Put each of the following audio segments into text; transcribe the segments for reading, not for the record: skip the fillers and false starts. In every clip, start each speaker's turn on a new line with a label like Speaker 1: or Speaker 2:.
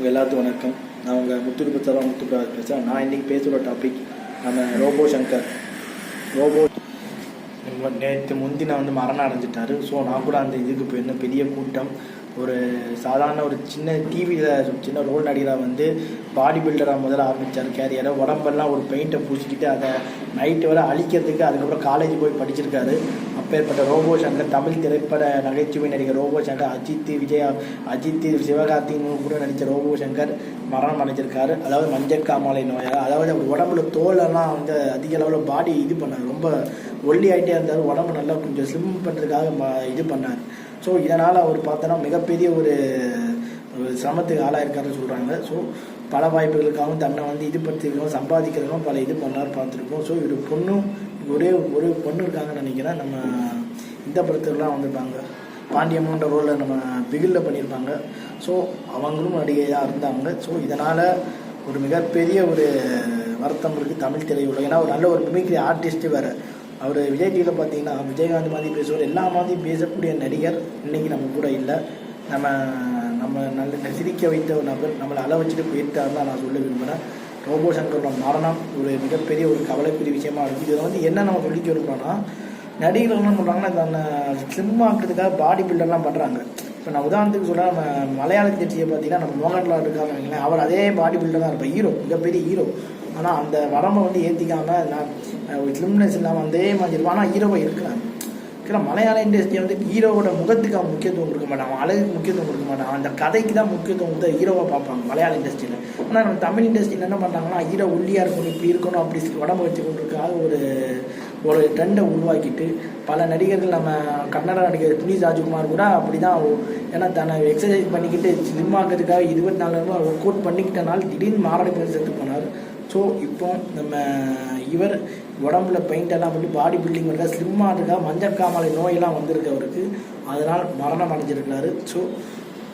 Speaker 1: உங்கள் எல்லாத்துக்கும் வணக்கம். நான் உங்கள் முத்துப்பிரகாஷ் பேசுகிறேன். நான் இன்றைக்கி பேசுகிற டாபிக் நம்ம ரோபோ சங்கர். நேற்று முந்தின மரணம் அடைஞ்சிட்டாரு. ஸோ நான் கூட அந்த இதுக்கு போயிருந்தேன். பெரிய கூட்டம். ஒரு சாதாரண ஒரு சின்ன டிவியில் சின்ன ரோல் நடிகராக பாடி பில்டராக முதல்ல ஆரம்பித்தார் கேரியரை. உடம்பெல்லாம் ஒரு பெயிண்ட்டை பூசிக்கிட்டு அதை நைட்டு வரை அழிக்கிறதுக்கு அதுக்கப்புறம் காலேஜ் போய் படிச்சிருக்காரு. அப்பேற்பட்ட ரோபோ சங்கர், தமிழ் திரைப்பட நகைச்சுவை நடிகர் ரோபோ சங்கர், அஜித் சிவகார்த்திகேயன் கூட நடித்த ரோபோ சங்கர் மரணம் அடைஞ்சிருக்காரு. அதாவது மஞ்சக்காமாலை நோயால். அதாவது அவர் உடம்புல தோலெல்லாம் அதிக அளவில் பாடி இது பண்ணார். ரொம்ப ஒல்லி ஆகிட்டே இருந்தார். உடம்பு நல்லா கொஞ்சம் ஸ்லிம் பண்ணுறதுக்காக இது பண்ணார். ஸோ இதனால் அவர் பார்த்தோன்னா மிகப்பெரிய ஒரு சிரமத்துக்கு ஆளாயிருக்காருன்னு சொல்கிறாங்க. ஸோ பல வாய்ப்புகளுக்காகவும் தன்னை இது படுத்திருக்கோம், சம்பாதிக்கிறதும் பல இது பண்ணார் பார்த்துருக்கோம். ஸோ ஒரு ஒரு பொண்ணு இருக்காங்கன்னு நினைக்கிறேன். நம்ம இந்த படத்துலாம் வந்திருப்பாங்க. பாண்டியம்மன்ற ரோலில் நம்ம பிகிலில் பண்ணியிருப்பாங்க. ஸோ அவங்களும் நடிகையாக இருந்தாங்க. ஸோ இதனால் ஒரு மிகப்பெரிய ஒரு வருத்தம் இருக்குது தமிழ் திரையுலகம். ஏன்னா ஒரு நல்ல ஒரு மிமிக்ரி ஆர்டிஸ்ட்டு வேறு. அவர் விஜய் டிவியில் பார்த்தீங்கன்னா விஜயகாந்த் மாதிரி பேசுவார். எல்லா மாதிரியும் பேசக்கூடிய நடிகர் இன்றைக்கி நம்ம கூட இல்லை. நம்ம நல்ல சிரிக்க வைத்த ஒரு நபர் நம்மளை அள வச்சுட்டு போயிட்டாருன்னு தான் நான் சொல்ல விரும்புகிறேன். ரோபோ சங்கரோட மரணம் ஒரு மிகப்பெரிய ஒரு கவலைக்குரிய விஷயமா இருக்குது. இதில் என்ன நம்ம சொல்லிக்க விரும்புகிறோன்னா, நடிகர்கள் என்ன சொல்கிறாங்கன்னா தன்னை ஸ்லிம் ஆக்கிறதுக்காக பாடி பில்டர்லாம் பண்ணுறாங்க. இப்போ நான் உதாரணத்துக்கு சொல்ல, நம்ம மலையாள தியேட்டரியை பார்த்தீங்கன்னா நம்ம மோகன்லால் இருக்காங்க நினைக்கிறேன். அவர் அதே பாடி பில்டர் தான் இருப்பார். ஹீரோ, மிகப்பெரிய ஹீரோ. ஆனால் அந்த வரம்பை ஏற்றிக்காமல் நான் ஸ்லிம்னஸ் இல்லாமல் அதே மாதிரி இருப்பான். ஆனால் ஹீரோவை இருக்கிறாங்க. மலையாள இண்டஸ்ட்ரி ஹீரோவோட முகத்துக்கு அவன் முக்கியத்துவம் கொடுக்க மாட்டான், அவன் அழகுக்கு முக்கியத்துவம் கொடுக்க மாட்டான். அந்த கதைக்கு தான் முக்கியத்துவம் கொடுத்து ஹீரோவாக பார்ப்பாங்க மலையாள இண்டஸ்ட்ரியில். ஆனால் நம்ம தமிழ் இண்டஸ்ட்ரியில் என்ன பண்ணுறாங்கன்னா, ஹீரோ ஒல்லியாக இருக்கணும், இப்படி இருக்கணும், அப்படி உடம்பு வச்சு கொண்டிருக்காக ஒரு ட்ரெண்டை உருவாக்கிட்டு பல நடிகர்கள், நம்ம கன்னட நடிகர் புனித் ராஜ்குமார் கூட அப்படி தான். ஏன்னா தன்னை எக்ஸசைஸ் பண்ணிக்கிட்டு ஸ்லிம் ஆகிறதுக்காக 24 நேரம் ஒர்க் அவுட் பண்ணிக்கிட்டனால திடீர்னு மாரடைப்பு செத்து போனார். ஸோ இப்போ நம்ம இவர் உடம்புல பெயிண்டெல்லாம் பண்ணி பாடி பில்டிங் பண்ண ஸ்லிம்மாக இருக்கா, மஞ்சக்காமலை நோயெல்லாம் வந்திருக்கு அவருக்கு. அதனால் மரணம் அடைஞ்சிருக்கிறாரு. ஸோ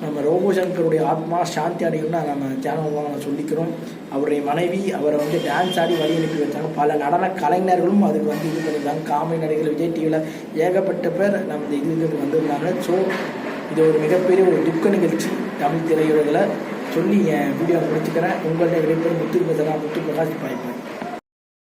Speaker 1: நம்ம ரோபோ சங்கருடைய ஆத்மா சாந்தி அடையணும்னா நம்ம சேனல் சொல்லிக்கிறோம். அவருடைய மனைவி அவரை டான்ஸ் ஆடி வழி அனுப்பி வச்சாங்க. பல நடன கலைஞர்களும் அதுக்கு இது பண்ணியிருந்தாங்க. காமெடி நடிகர்கள் விஜய் டிவியில் ஏகப்பட்ட பேர் நம்ம இதுக்கு வந்திருந்தாங்க. ஸோ இது ஒரு மிகப்பெரிய ஒரு துக்க நிகழ்ச்சி தமிழ் திரையுலகில் சொல்லி என் வீடியோ முடிச்சுக்கிறேன். உங்கள்கிட்ட விடைபெறும் முத்துப்பிரகாஷ் பாய்ப்பேன்.